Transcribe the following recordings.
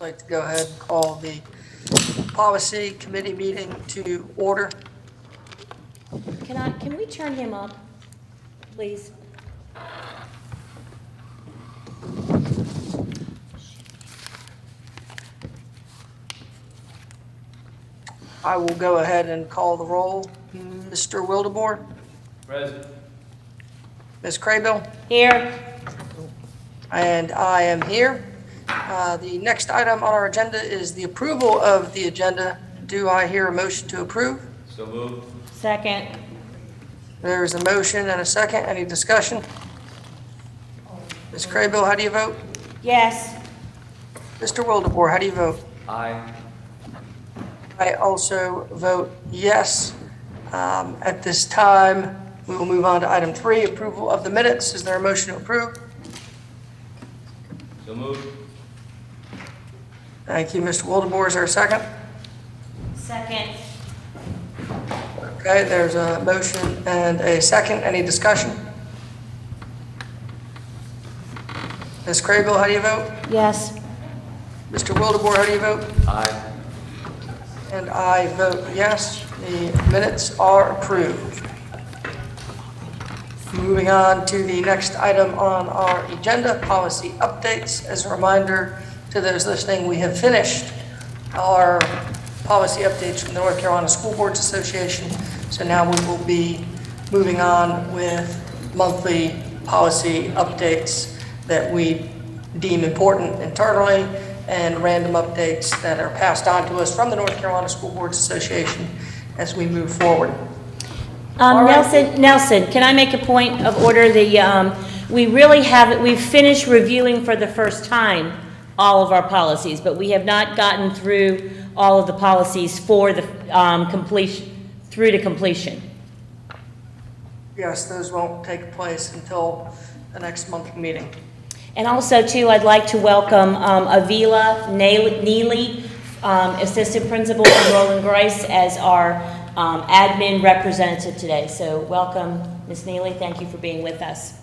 like to go ahead and call the policy committee meeting to order. Can we turn him up, please? I will go ahead and call the roll. Mr. Wildebohr? Present. Ms. Craybill? Here. And I am here. The next item on our agenda is the approval of the agenda. Do I hear a motion to approve? So moved. Second. There's a motion and a second. Any discussion? Ms. Craybill, how do you vote? Yes. Mr. Wildebohr, how do you vote? Aye. I also vote yes. At this time, we will move on to item 3, approval of the minutes. Is there a motion to approve? So moved. Thank you, Mr. Wildebohr. Is there a second? Second. Okay, there's a motion and a second. Any discussion? Ms. Craybill, how do you vote? Yes. Mr. Wildebohr, how do you vote? Aye. And I vote yes. The minutes are approved. Moving on to the next item on our agenda, policy updates. As a reminder to those listening, we have finished our policy updates from the North Carolina School Boards Association. So now we will be moving on with monthly policy updates that we deem important internally and random updates that are passed on to us from the North Carolina School Boards Association as we move forward. All right. Nelson, can I make a point of order? We've finished reviewing for the first time all of our policies, but we have not gotten through all of the policies for the through to completion. Yes, those won't take place until the next monthly meeting. And also, too, I'd like to welcome Avila Neely, Assistant Principal from Roland Grice, as our admin representative today. So welcome, Ms. Neely. Thank you for being with us.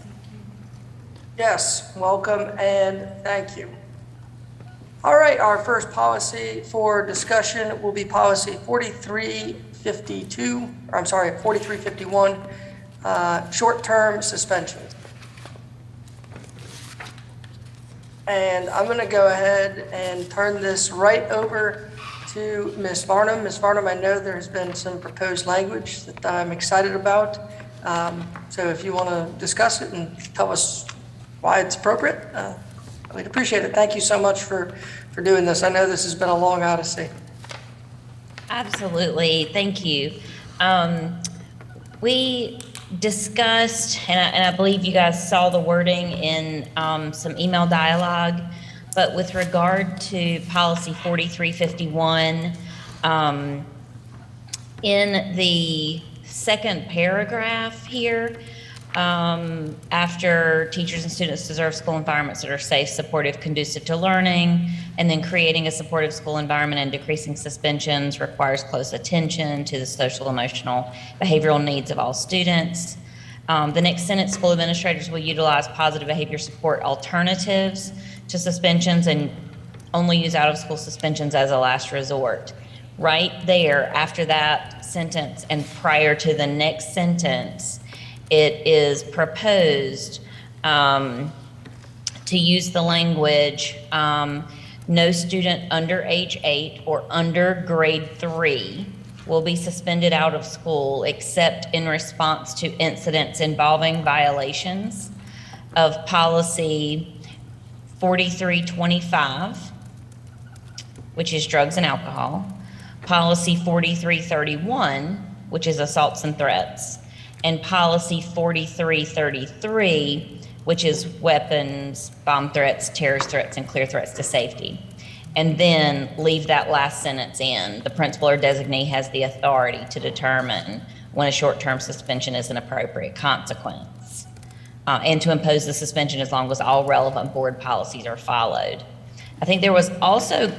Yes, welcome and thank you. All right, our first policy for discussion will be policy 4351, short-term suspensions. And I'm going to go ahead and turn this right over to Ms. Varnum. Ms. Varnum, I know there's been some proposed language that I'm excited about. So if you want to discuss it and tell us why it's appropriate, we'd appreciate it. Thank you so much for doing this. I know this has been a long odyssey. Absolutely. Thank you. We discussed, and I believe you guys saw the wording in some email dialogue, but with regard to policy 4351, in the second paragraph here, after teachers and students deserve school environments that are safe, supportive, conducive to learning, and then creating a supportive school environment and decreasing suspensions requires close attention to the social, emotional, behavioral needs of all students. The next sentence, school administrators will utilize positive behavior support alternatives to suspensions and only use out-of-school suspensions as a last resort. Right there, after that sentence and prior to the next sentence, it is proposed to use the language, no student under age 8 or under grade 3 will be suspended out of school except in response to incidents involving violations of policy 4325, which is drugs and alcohol, policy 4331, which is assaults and threats, and policy 4333, which is weapons, bomb threats, terrorist threats, and clear threats to safety. And then leave that last sentence in. The principal or designee has the authority to determine when a short-term suspension is an appropriate consequence, and to impose the suspension as long as all relevant board policies are followed. I think there was also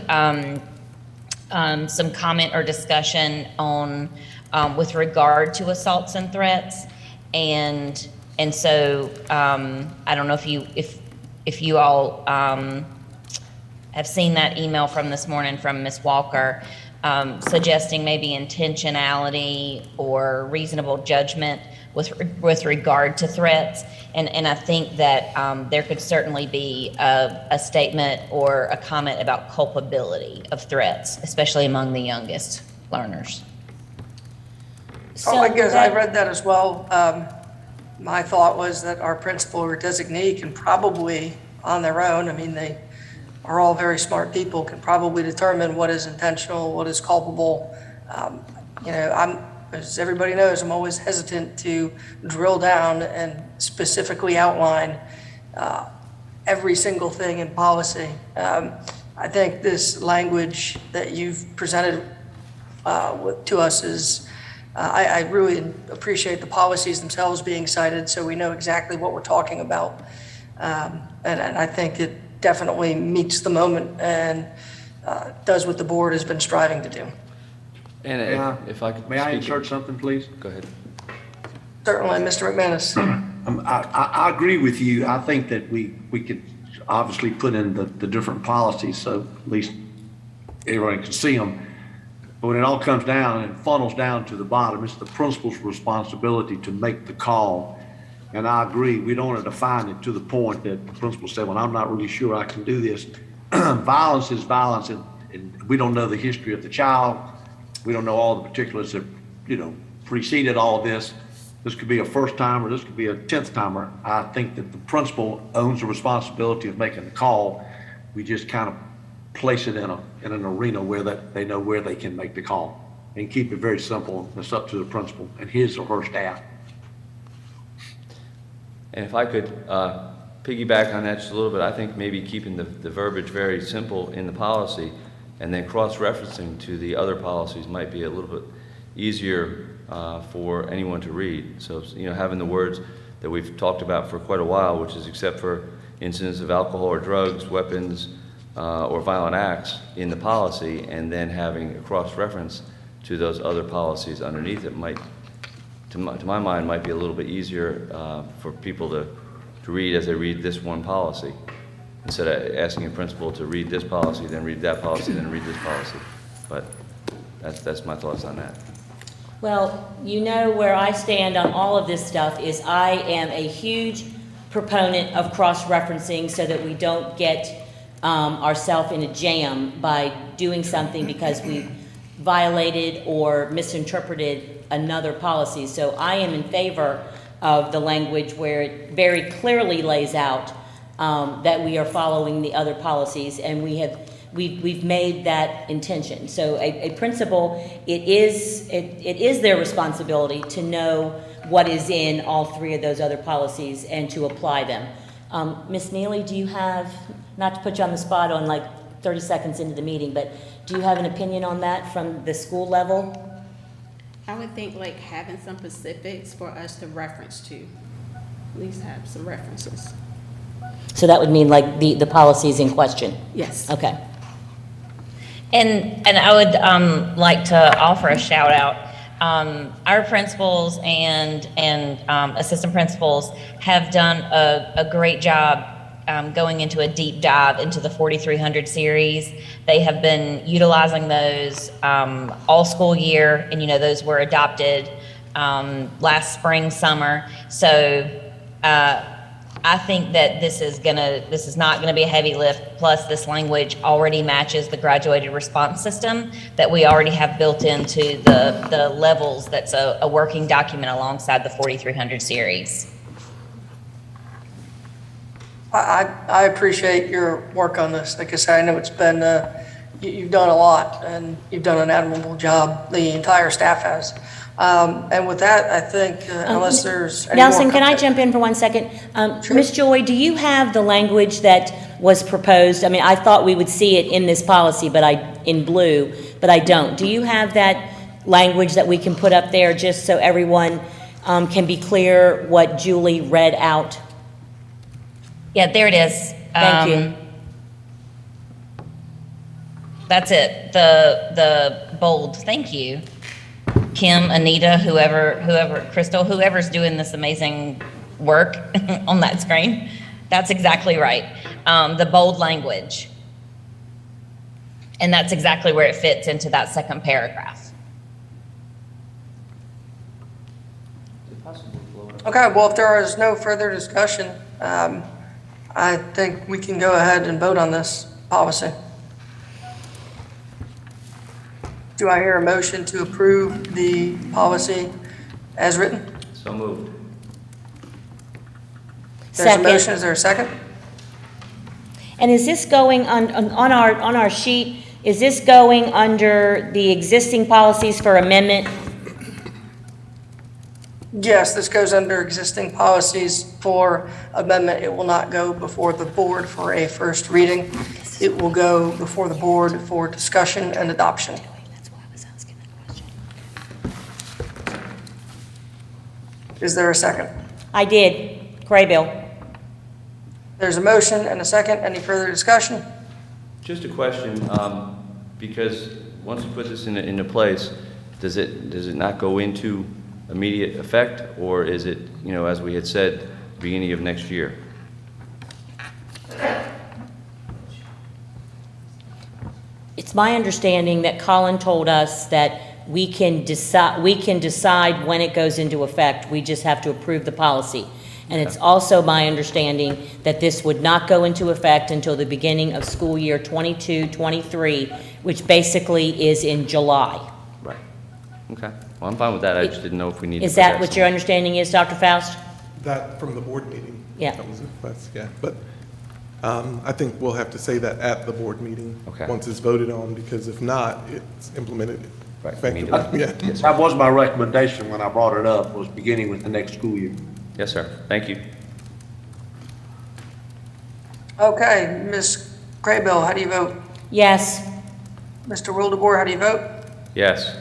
some comment or discussion on with regard to assaults and threats, and so I don't know if you all have seen that email from this morning from Ms. Walker, suggesting maybe intentionality or reasonable judgment with regard to threats. And I think that there could certainly be a statement or a comment about culpability of threats, especially among the youngest learners. Oh, I guess I read that as well. My thought was that our principal or designee can probably, on their own, I mean, they are all very smart people, can probably determine what is intentional, what is culpable. As everybody knows, I'm always hesitant to drill down and specifically outline every single thing in policy. I think this language that you've presented to us is, I really appreciate the policies themselves being cited so we know exactly what we're talking about. And I think it definitely meets the moment and does what the board has been striving to do. And if I could May I speak- insert something, please? Go ahead. Certainly, Mr. McManus. I agree with you. I think that we could obviously put in the different policies so at least everyone can see them. But when it all comes down and funnels down to the bottom, it's the principal's responsibility to make the call. And I agree, we don't want to define it to the point that the principal said, well, I'm not really sure I can do this. Violence is violence, and we don't know the history of the child. We don't know all the particulars that, preceded all of this. This could be a first timer, this could be a 10th timer. I think that the principal owns the responsibility of making the call. We just kind of place it in an arena where they know where they can make the call and keep it very simple. It's up to the principal and his or her staff. And if I could piggyback on that just a little bit, I think maybe keeping the verbiage very simple in the policy and then cross-referencing to the other policies might be a little bit easier for anyone to read. So, having the words that we've talked about for quite a while, which is except for incidents of alcohol or drugs, weapons, or violent acts in the policy, and then having a cross-reference to those other policies underneath it might, to my mind, might be a little bit easier for people to read as they read this one policy, instead of asking a principal to read this policy, then read that policy, then read this policy. But that's my thoughts on that. Well, where I stand on all of this stuff is I am a huge proponent of cross-referencing so that we don't get ourselves in a jam by doing something because we violated or misinterpreted another policy. So I am in favor of the language where it very clearly lays out that we are following the other policies, and we've made that intention. So a principal, it is their responsibility to know what is in all three of those other policies and to apply them. Ms. Neely, do you have, not to put you on the spot on like 30 seconds into the meeting, but do you have an opinion on that from the school level? I would think like having some specifics for us to reference to, at least have some references. So that would mean like the policies in question? Yes. Okay. And I would like to offer a shout out. Our principals and assistant principals have done a great job going into a deep dive into the 4300 series. They have been utilizing those all school year, and those were adopted last spring, summer. So I think that this is not gonna be a heavy lift. Plus, this language already matches the graduated response system that we already have built into the levels. That's a working document alongside the 4300 series. I appreciate your work on this. Like I said, I know it's been, you've done a lot and you've done an admirable job. The entire staff has. And with that, I think unless there's any more Nelson, can I content- jump in for 1 second? Sure. Ms. Joy, do you have the language that was proposed? I mean, I thought we would see it in this policy, but in blue, but I don't. Do you have that language that we can put up there just so everyone can be clear what Julie read out? Yeah, there it is. Thank you. That's it. The bold. Thank you, Kim, Anita, whoever, Crystal, whoever's doing this amazing work on that screen. That's exactly right. The bold language. And that's exactly where it fits into that second paragraph. Okay, well, if there is no further discussion, I think we can go ahead and vote on this policy. Do I hear a motion to approve the policy as written? So moved. There's a Second. motion, is there a second? And is this going on our sheet, is this going under the existing policies for amendment? Yes, this goes under existing policies for amendment. It will not go before the board for a first reading. It will go before the board for discussion and adoption. That's why I was asking that question. Is there a second? I did, Craybill. There's a motion and a second. Any further discussion? Just a question, because once you put this into place, does it not go into immediate effect, or is it, as we had said, beginning of next year? It's my understanding that Colin told us that we can decide when it goes into effect. We just have to approve the policy. And it's also my understanding that this would not go into effect until the beginning of school year 22-23, which basically is in July. Right. Okay. Well, I'm fine with that. I just didn't know if we needed to. Is that what your understanding is, Dr. Faust? That from the board meeting. Yeah. That was a request, yeah. But I think we'll have to say that at the board meeting. Okay. Once it's voted on, because if not, it's implemented Right, effectively. immediately. Yeah. That was my recommendation when I brought it up, was beginning with the next school year. Yes, sir. Thank you. Okay, Ms. Craybill, how do you vote? Yes. Mr. Wildebohr, how do you vote? Yes.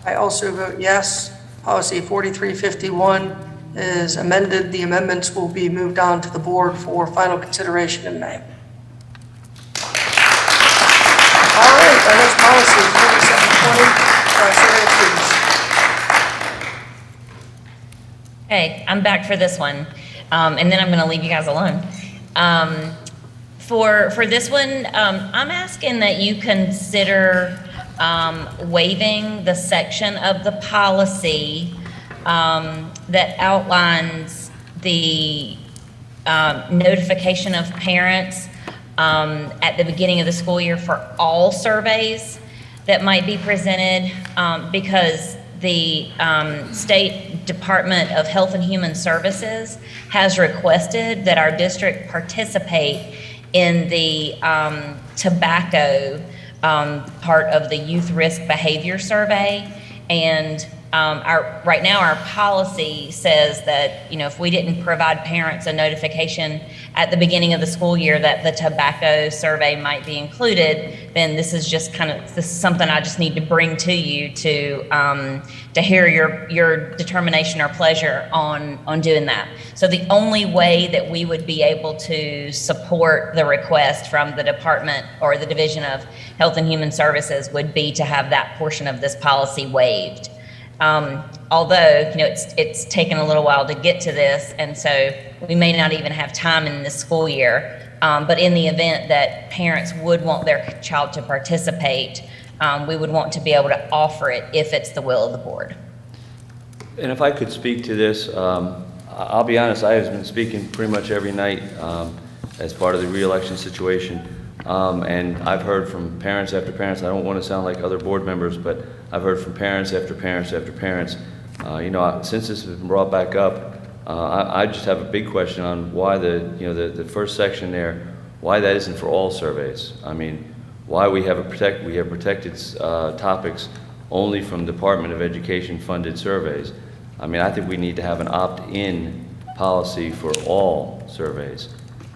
I also vote yes. Policy 4351 is amended. The amendments will be moved on to the board for final consideration in May. All right, our next policy is 4720, survey of students. Hey, I'm back for this one, and then I'm going to leave you guys alone. For this one, I'm asking that you consider waiving the section of the policy that outlines the notification of parents at the beginning of the school year for all surveys that might be presented, because the State Department of Health and Human Services has requested that our district participate in the tobacco part of the youth risk behavior survey. And right now our policy says that, if we didn't provide parents a notification at the beginning of the school year that the tobacco survey might be included, then this is just this is something I just need to bring to you to hear your determination or pleasure on doing that. So the only way that we would be able to support the request from the department or the Division of Health and Human Services would be to have that portion of this policy waived. Although, it's taken a little while to get to this, and so we may not even have time in this school year. But in the event that parents would want their child to participate, we would want to be able to offer it if it's the will of the board. And if I could speak to this, I'll be honest, I have been speaking pretty much every night as part of the re-election situation. And I've heard from parents after parents. I don't want to sound like other board members, but I've heard from parents after parents after parents. Since this has been brought back up, I just have a big question on why the first section there, why that isn't for all surveys. I mean, why we have protected topics only from Department of Education funded surveys. I mean, I think we need to have an opt-in policy for all surveys.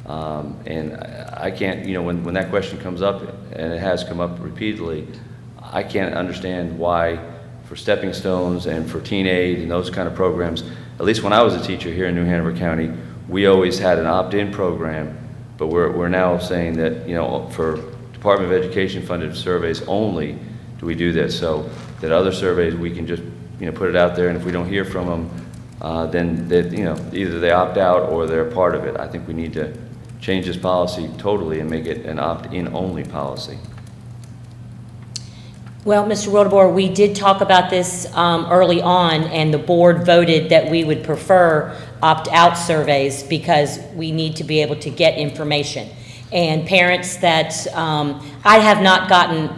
And I can't, when that question comes up, and it has come up repeatedly, I can't understand why for stepping stones and for teen aid and those kind of programs, at least when I was a teacher here in New Hanover County, we always had an opt-in program, but we're now saying that, for Department of Education funded surveys only do we do this, so that other surveys we can just, put it out there, and if we don't hear from them, then either they opt out or they're part of it. I think we need to change this policy totally and make it an opt-in only policy. Well, Mr. Wildebohr, we did talk about this early on, and the board voted that we would prefer opt-out surveys because we need to be able to get information. And parents that, I have not gotten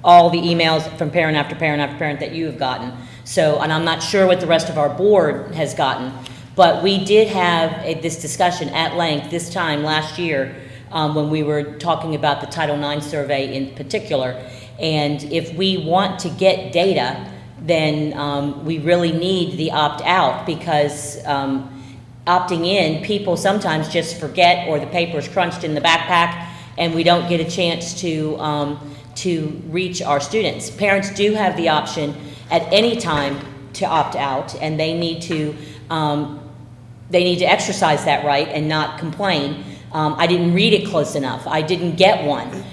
all the emails from parent after parent after parent that you have gotten. So, and I'm not sure what the rest of our board has gotten, but we did have this discussion at length this time last year when we were talking about the Title IX survey in particular. And if we want to get data, then we really need the opt-out because opting in, people sometimes just forget or the paper's crunched in the backpack and we don't get a chance to reach our students. Parents do have the option at any time to opt out, and they need to exercise that right and not complain. I didn't read it close enough. I didn't get one.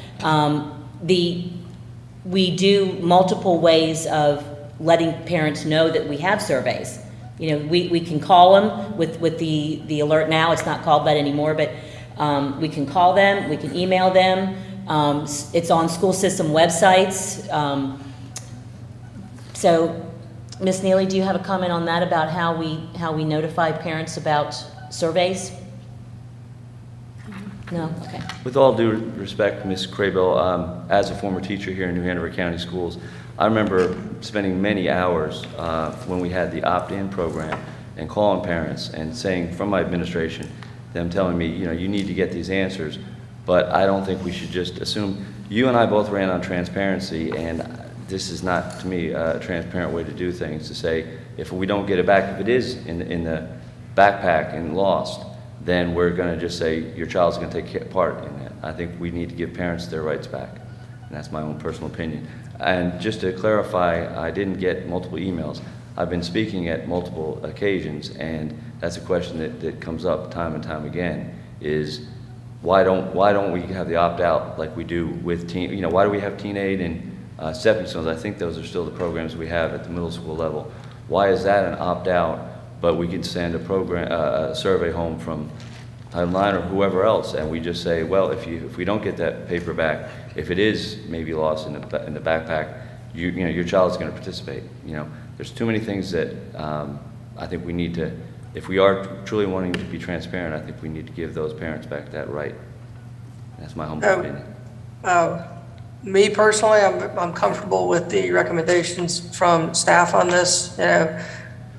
We do multiple ways of letting parents know that we have surveys. You know, we can call them with the alert now. It's not called that anymore, but we can call them, we can email them. It's on school system websites. So, Ms. Neely, do you have a comment on that about how we notify parents about surveys? No? Okay. With all due respect, Ms. Craybill, as a former teacher here in New Hanover County Schools, I remember spending many hours when we had the opt-in program and calling parents and saying from my administration, them telling me, you know, you need to get these answers, but I don't think we should just assume. You and I both ran on transparency, and this is not, to me, a transparent way to do things, to say, if we don't get it back, if it is in the backpack and lost, then we're going to just say your child's going to take part in that. I think we need to give parents their rights back. And that's my own personal opinion. And just to clarify, I didn't get multiple emails. I've been speaking at multiple occasions, and that's a question that comes up time and time again, is why don't we have the opt-out like we do with why do we have Teen Aid and Stepping Stones? I think those are still the programs we have at the middle school level. Why is that an opt-out? But we can send a survey home from Title IX or whoever else, and we just say, well, if we don't get that paper back, if it is maybe lost in the backpack, your child's going to participate. There's too many things that I think we need to. If we are truly wanting to be transparent, I think we need to give those parents back that right. That's my humble opinion. Me personally, I'm comfortable with the recommendations from staff on this.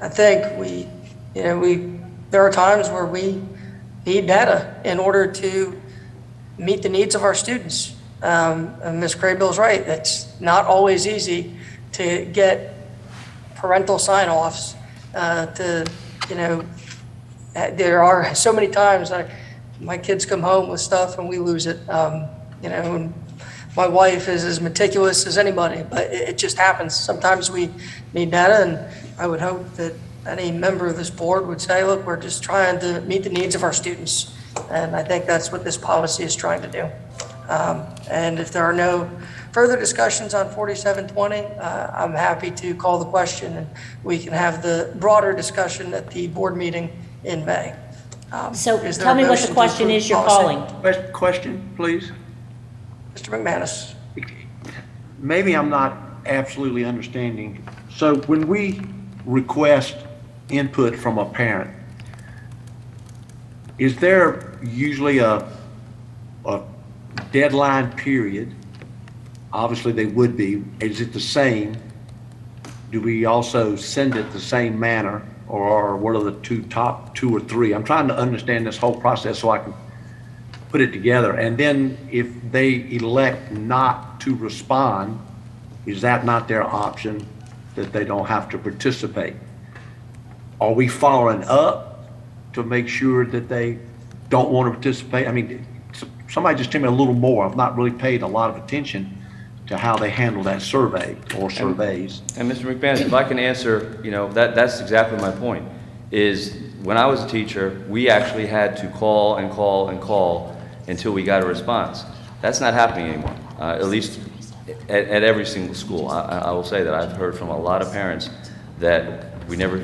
I think there are times where we need data in order to meet the needs of our students. And Ms. Craybill's right. It's not always easy to get parental sign-offs. There are so many times my kids come home with stuff and we lose it. And my wife is as meticulous as anybody, but it just happens. Sometimes we need data, and I would hope that any member of this board would say, look, we're just trying to meet the needs of our students. And I think that's what this policy is trying to do. And if there are no further discussions on 4720, I'm happy to call the question, and we can have the broader discussion at the board meeting in May. So Is there tell a me what motion the to question approve is you're policy? calling. Question, please. Mr. McManus. Maybe I'm not absolutely understanding. So when we request input from a parent, is there usually a deadline period? Obviously they would be. Is it the same? Do we also send it the same manner, or what are the top two or three? I'm trying to understand this whole process so I can put it together. And then if they elect not to respond, is that not their option, that they don't have to participate? Are we following up to make sure that they don't want to participate? I mean, somebody just tell me a little more. I've not really paid a lot of attention to how they handle that survey or surveys. And Mr. McManus, if I can answer, that's exactly my point, is when I was a teacher, we actually had to call and call and call until we got a response. That's not happening anymore, at least at every single school. I will say that I've heard from a lot of parents that we never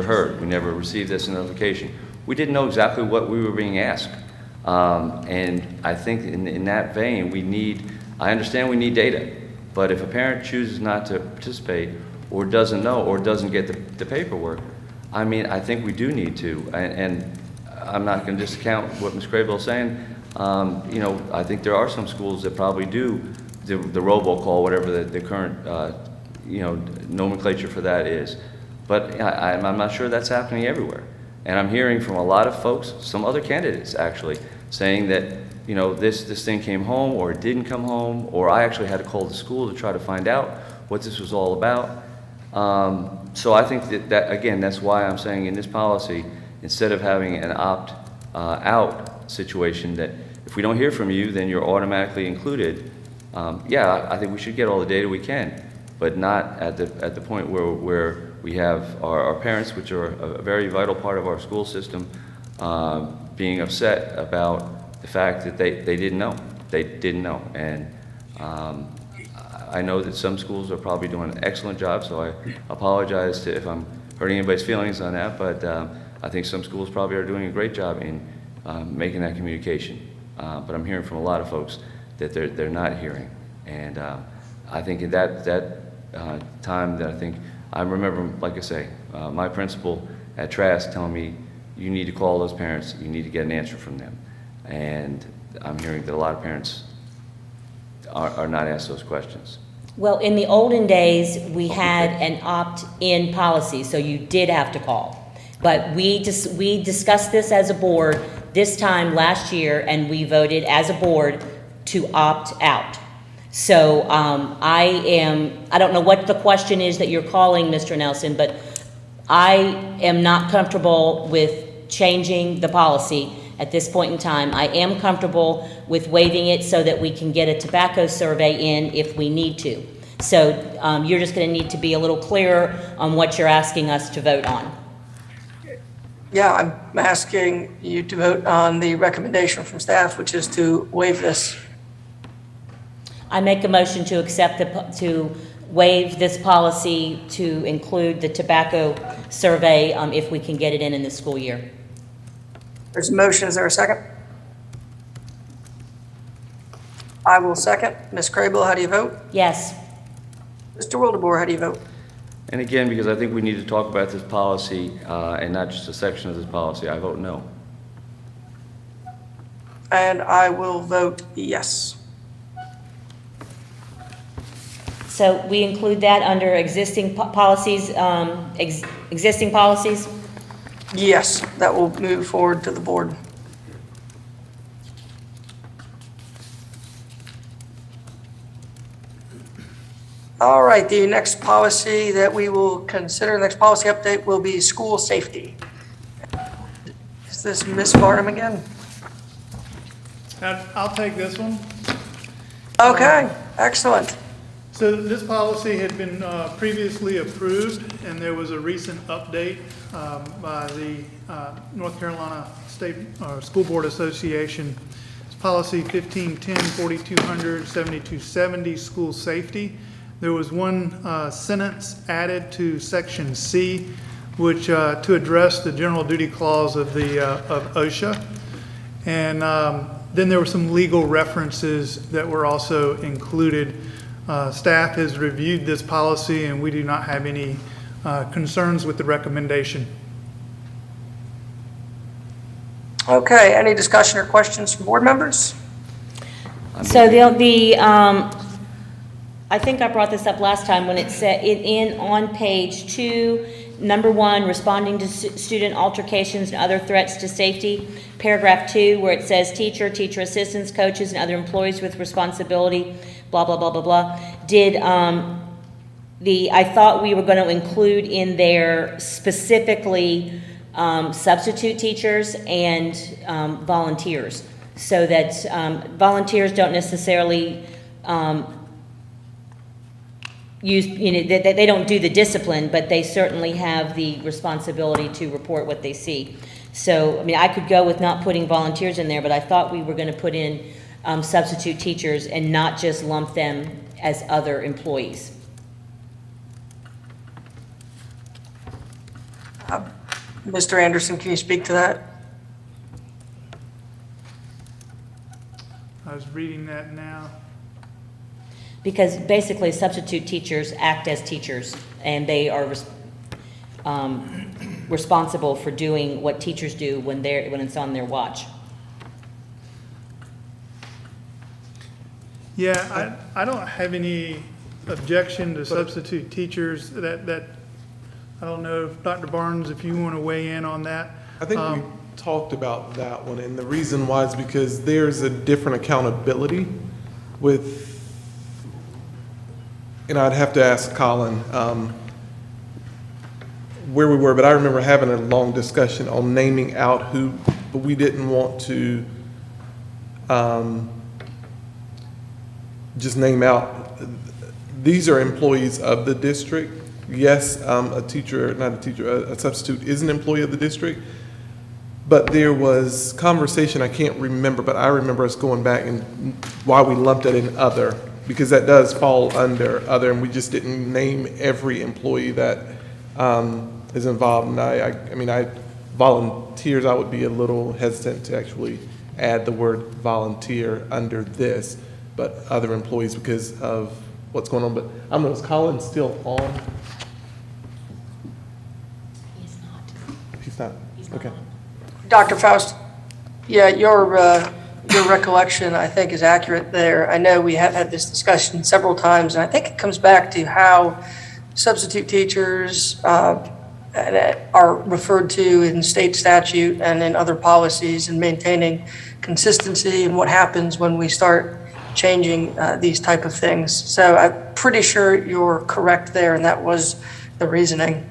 heard, we never received this notification. We didn't know exactly what we were being asked. And I think in that vein, I understand we need data, But if a parent chooses not to participate, or doesn't know, or doesn't get the paperwork, I mean, I think we do need to, and I'm not going to discount what Ms. Craybill is saying. You know, I think there are some schools that probably do the robocall, whatever the current, you know, nomenclature for that is. But I'm not sure that's happening everywhere. And I'm hearing from a lot of folks, some other candidates actually, saying that, you know, this thing came home, or it didn't come home, or I actually had to call the school to try to find out what this was all about. So I think that again, that's why I'm saying in this policy, instead of having an opt-out situation that if we don't hear from you, then you're automatically included, yeah, I think we should get all the data we can, but not at the point where we have our parents, which are a very vital part of our school system, being upset about the fact that they didn't know. They didn't know. And I know that some schools are probably doing an excellent job, so I apologize if I'm hurting anybody's feelings on that, but I think some schools probably are doing a great job in making that communication. But I'm hearing from a lot of folks that they're not hearing. And I think at that time that I remember, like I say, my principal at Trask telling me, you need to call those parents, you need to get an answer from them. And I'm hearing that a lot of parents are not asked those questions. Well, in the olden days, we had an opt-in policy, so you did have to call. But we discussed this as a board this time last year, and we voted as a board to opt out. So I don't know what the question is that you're calling, Mr. Nelson, but I am not comfortable with changing the policy at this point in time. I am comfortable with waiving it so that we can get a tobacco survey in if we need to. So you're just going to need to be a little clearer on what you're asking us to vote on. Yeah, I'm asking you to vote on the recommendation from staff, which is to waive this. I make a motion to accept to waive this policy to include the tobacco survey if we can get it in the school year. There's a motion. Is there a second? I will second. Ms. Craybill, how do you vote? Yes. Mr. Wildebohr, how do you vote? And again, because I think we need to talk about this policy and not just a section of this policy, I vote no. And I will vote yes. So we include that under existing policies, existing policies? Yes, that will move forward to the board. All right, the next policy that we will consider, next policy update will be school safety. Is this Ms. Barnum again? I'll take this one. Okay, excellent. So this policy had been previously approved, and there was a recent update by the North Carolina State School Board Association. It's policy 1510, 4200, 7270, school safety. There was one sentence added to section C, which to address the general duty clause of OSHA. And then there were some legal references that were also included. Staff has reviewed this policy, and we do not have any concerns with the recommendation. Okay, any discussion or questions from board members? So I think I brought this up last time when it said on page 2, number 1, responding to student altercations and other threats to safety. Paragraph 2, where it says teacher, teacher assistants, coaches, and other employees with responsibility, blah, blah, blah, blah, blah. I thought we were going to include in there specifically substitute teachers and volunteers, so that volunteers don't necessarily they don't do the discipline, but they certainly have the responsibility to report what they see. So, I mean, I could go with not putting volunteers in there, but I thought we were going to put in substitute teachers and not just lump them as other employees. Mr. Anderson, can you speak to that? I was reading that now. Because basically substitute teachers act as teachers, and they are responsible for doing what teachers do when it's on their watch. Yeah, I don't have any objection to substitute teachers. That I don't know, if Dr. Barnes, if you want to weigh in on that. I think we talked about that one, and the reason why is because there's a different accountability with, and I'd have to ask Colin where we were, but I remember having a long discussion on naming out who, but we didn't want to just name out, these are employees of the district. Yes, a substitute is an employee of the district, but there was conversation, I can't remember, but I remember us going back and why we lumped it in other, because that does fall under other, and we just didn't name every employee that is involved. And I mean, volunteers, I would be a little hesitant to actually add the word volunteer under this, but other employees because of what's going on. But I don't know, is Colin still on? He's not. He's not? Okay. Dr. Faust, yeah, your recollection, I think, is accurate there. I know we have had this discussion several times, and I think it comes back to how substitute teachers are referred to in state statute and in other policies, and maintaining consistency and what happens when we start changing these type of things. So I'm pretty sure you're correct there, and that was the reasoning.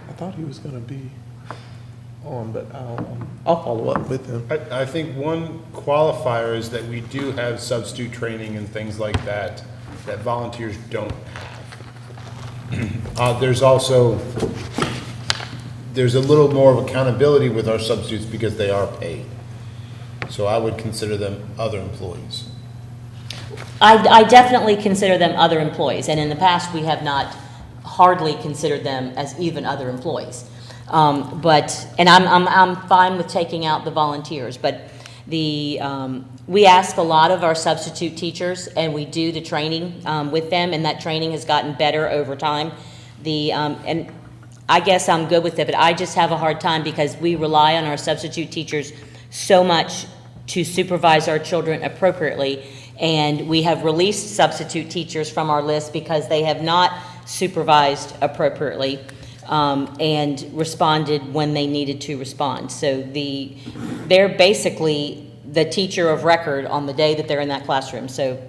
I thought he was going to be on, but I'll follow up with him. I think one qualifier is that we do have substitute training and things like that, that volunteers don't have. There's a little more of accountability with our substitutes because they are paid. So I would consider them other employees. I definitely consider them other employees, and in the past, we have not hardly considered them as even other employees. And I'm fine with taking out the volunteers, but we ask a lot of our substitute teachers, and we do the training with them, and that training has gotten better over time. And I guess I'm good with it, but I just have a hard time because we rely on our substitute teachers so much to supervise our children appropriately, and we have released substitute teachers from our list because they have not supervised appropriately and responded when they needed to respond. So they're basically the teacher of record on the day that they're in that classroom. So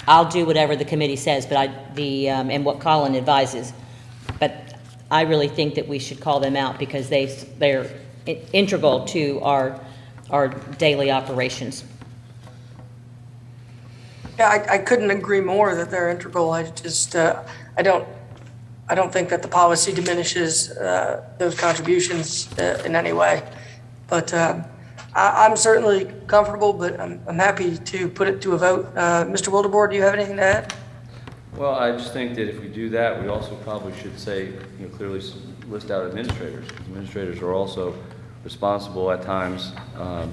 I'll do whatever the committee says, but and what Colin advises. But I really think that we should call them out because they're integral to our daily operations. Yeah, I couldn't agree more that they're integral. I just, I don't think that the policy diminishes those contributions in any way. But I'm certainly comfortable, but I'm happy to put it to a vote. Mr. Wildebohr, do you have anything to add? Well, I just think that if we do that, we also probably should say, clearly list out administrators. Administrators are also responsible at times,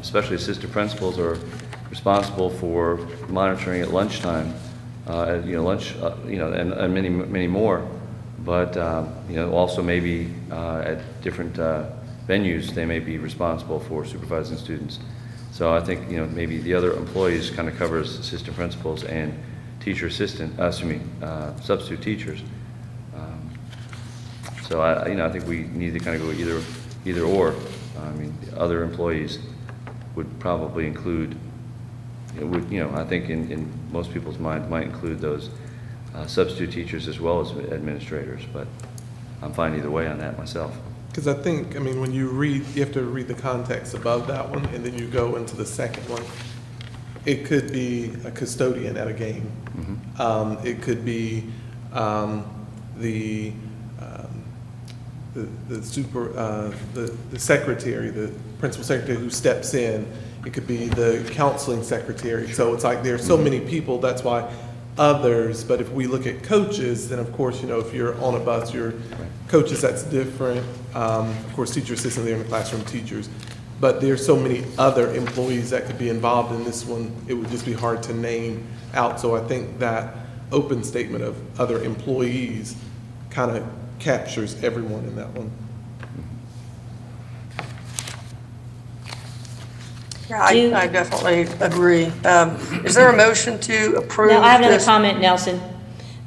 especially assistant principals are responsible for monitoring at lunchtime, and many more. But also maybe at different venues, they may be responsible for supervising students. So I think maybe the other employees kind of covers assistant principals and substitute teachers. So I think we need to kind of go either or. I mean, the other employees would probably include. I think in most people's mind might include those substitute teachers as well as administrators. But I'm fine either way on that myself. Because I think, when you read, you have to read the context above that one, and then you go into the second one. It could be a custodian at a game. Mm-hmm. It could be the secretary, the principal secretary who steps in. It could be the counseling secretary. So it's like there's so many people. That's why others. But if we look at coaches, then of course if you're on a bus, you're coaches. That's different. Of course, teacher assistant there in the classroom, teachers. But there's so many other employees that could be involved in this one, it would just be hard to name out. So I think that open statement of other employees kind of captures everyone in that one. Yeah, Do- I definitely agree. Is there a motion to approve Now, I have another this? comment, Nelson.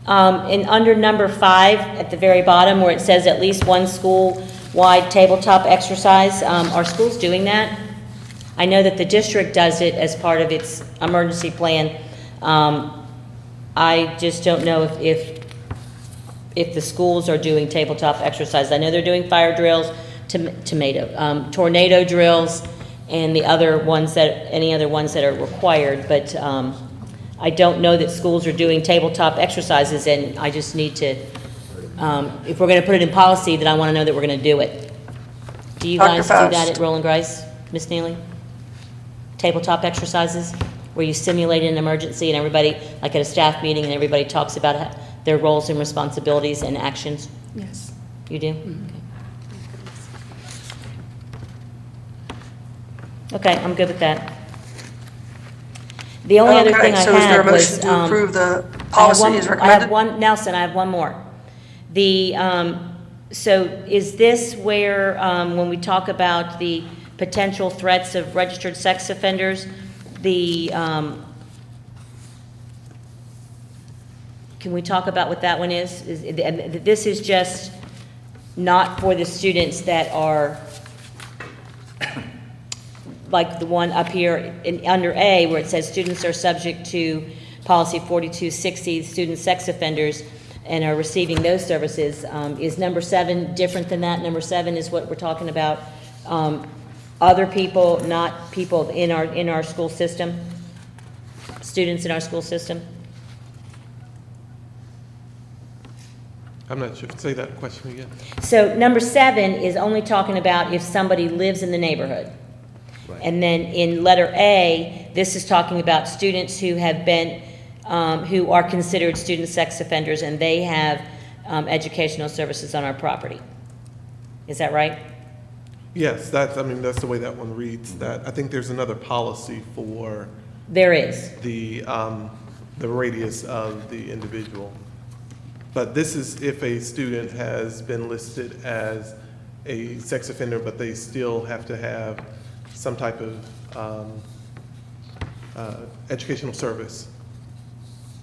In under number 5, at the very bottom, where it says at least one school-wide tabletop exercise, are schools doing that? I know that the district does it as part of its emergency plan. I just don't know if the schools are doing tabletop exercise. I know they're doing fire drills, tornado drills, and the other ones any other ones that are required, but I don't know that schools are doing tabletop exercises, and I just need to, if we're gonna put it in policy, then I wanna know that we're gonna do it. Do you Dr. guys do that Faust. at Roland Grice, Ms. Neely? Tabletop exercises, where you simulate an emergency and everybody, like at a staff meeting, and everybody talks about their roles and responsibilities and actions? Yes. You do? Okay, I'm good with that. The only other Okay, thing I so is there a had was, motion to approve the I have policy one- as I have recommended? one, Nelson, I have one more. So is this where, when we talk about the potential threats of registered sex offenders, can we talk about what that one is? This is just not for the students that are, like the one up here under A, where it says students are subject to policy 4260, student sex offenders, and are receiving those services. Is number 7 different than that? Number 7 is what we're talking about, other people, not people in our school system, students in our school system? I'm not sure, say that question again. So number 7 is only talking about if somebody lives in the neighborhood. And then in letter A, this is talking about students who have been, who are considered student sex offenders, and they have educational services on our property. Is that right? Yes, that's the way that one reads, that I think there's another policy for There is. the radius of the individual. But this is if a student has been listed as a sex offender, but they still have to have some type of educational service.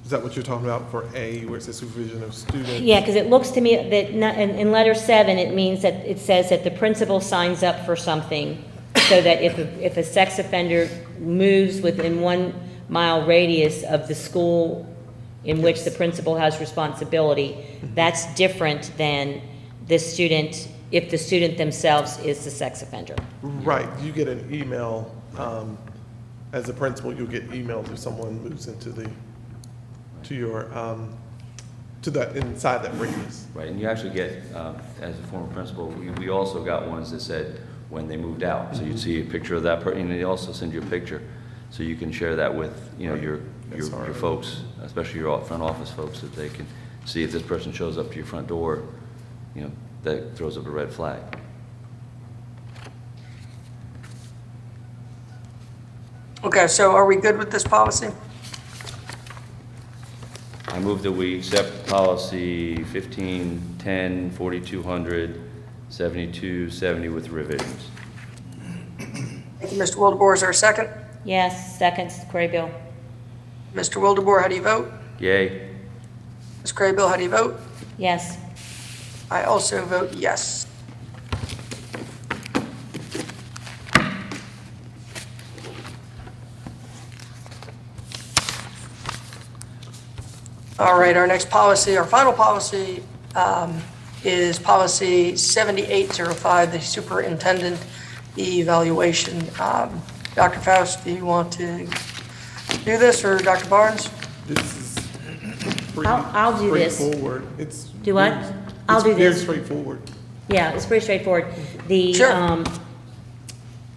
Is that what you're talking about for A, where it says supervision of students? Yeah, because it looks to me that in letter 7, it means that it says that the principal signs up for something, so that if a sex offender moves within 1 mile radius of the school in which the principal has responsibility, that's different than the student, if the student themselves is the sex offender. Right, you get an email, as a principal, you'll get emails if someone moves into inside that radius. Right, and you actually get, as a former principal, we also got ones that said when they moved out. So you'd see a picture of that person, and they also send you a picture. So you can share that with, your folks, especially your front office folks, that they can see if this person shows up to your front door, that throws up a red flag. Okay, so are we good with this policy? I move that we accept policy 1510, 4200, 7270 with revisions. Thank you, Mr. Wildebohr. Is there a second? Yes, second, Craybill. Mr. Wildebohr, how do you vote? Yay. Ms. Craybill, how do you vote? Yes. I also vote yes. All right, our next policy, our final policy, is policy 7805, the superintendent evaluation. Dr. Faust, do you want to do this, or Dr. Barnes? This is pretty I'll do this. straightforward. It's Do what? very- I'll do It's very this. straightforward. Yeah, it's pretty straightforward. Sure.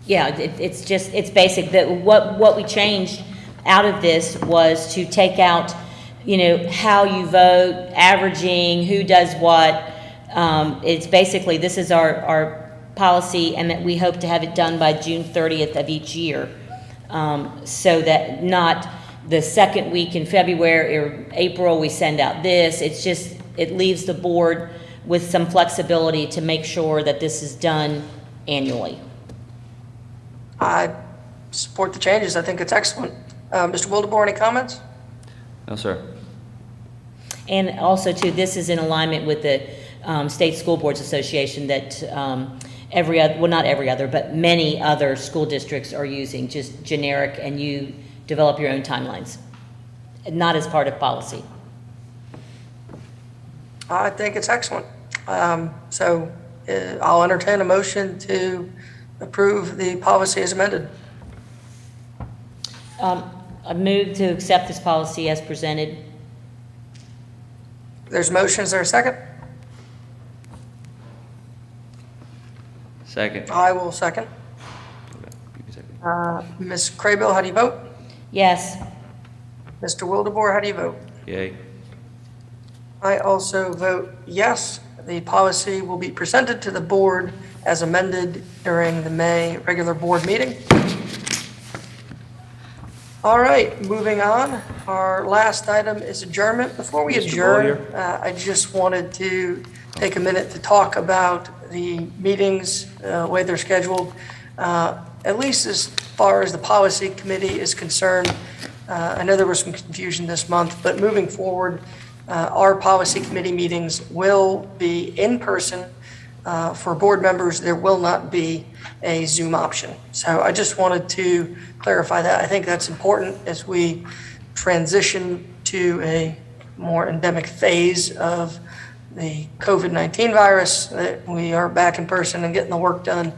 Yeah, it's just, it's basic. What we changed out of this was to take out, how you vote, averaging, who does what. It's basically, this is our policy, and that we hope to have it done by June 30th of each year, so that not the second week in February or April, we send out this. It's just, it leaves the board with some flexibility to make sure that this is done annually. I support the changes. I think it's excellent. Mr. Wildebohr, any comments? No, sir. And also, too, this is in alignment with the State School Boards Association that every other, well, not every other, but many other school districts are using, just generic, and you develop your own timelines, not as part of policy. I think it's excellent. So I'll entertain a motion to approve the policy as amended. I move to accept this policy as presented. There's motion, is there a second? Second. I will second. You can second. Ms. Craybill, how do you vote? Yes. Mr. Wildebohr, how do you vote? Yay. I also vote yes. The policy will be presented to the board as amended during the May regular board meeting. All right, moving on. Our last item is adjournment. Before we Mr. adjourn, Beaulieu? I just wanted to take a minute to talk about the meetings, the way they're scheduled. At least as far as the policy committee is concerned, I know there was some confusion this month, but moving forward, our policy committee meetings will be in person. For board members, there will not be a Zoom option. So I just wanted to clarify that. I think that's important as we transition to a more endemic phase of the COVID-19 virus, that we are back in person and getting the work done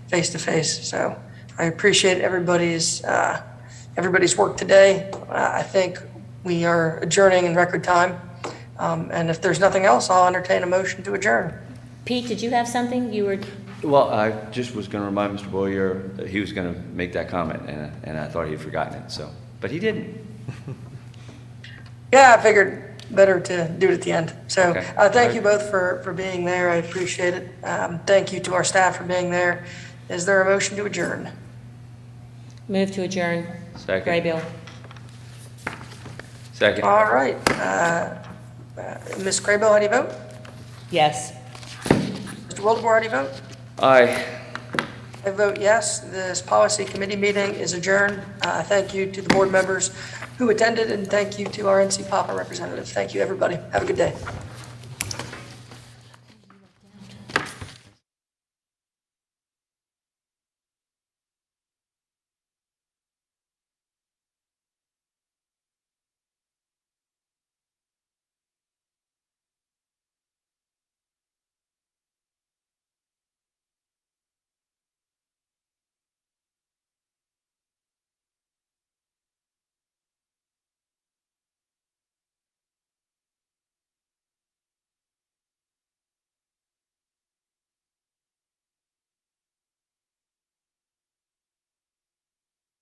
face to face. So I appreciate everybody's work today. I think we are adjourning in record time. And if there's nothing else, I'll entertain a motion to adjourn. Pete, did you have something you were? Well, I just was going to remind Mr. Beaulieu that he was going to make that comment, and I thought he had forgotten it, so, but he didn't. Yeah, I figured better to do it at the end. So Okay. thank you both for being there. I appreciate it. Thank you to our staff for being there. Is there a motion to adjourn? Move to adjourn. Second. Graybill. Second. All right. Ms. Craybill, how do you vote? Yes. Mr. Wildebohr, how do you vote? Aye. I vote yes. This policy committee meeting is adjourned. Thank you to the board members who attended, and thank you to our NC Papa representative. Thank you, everybody. Have a good day.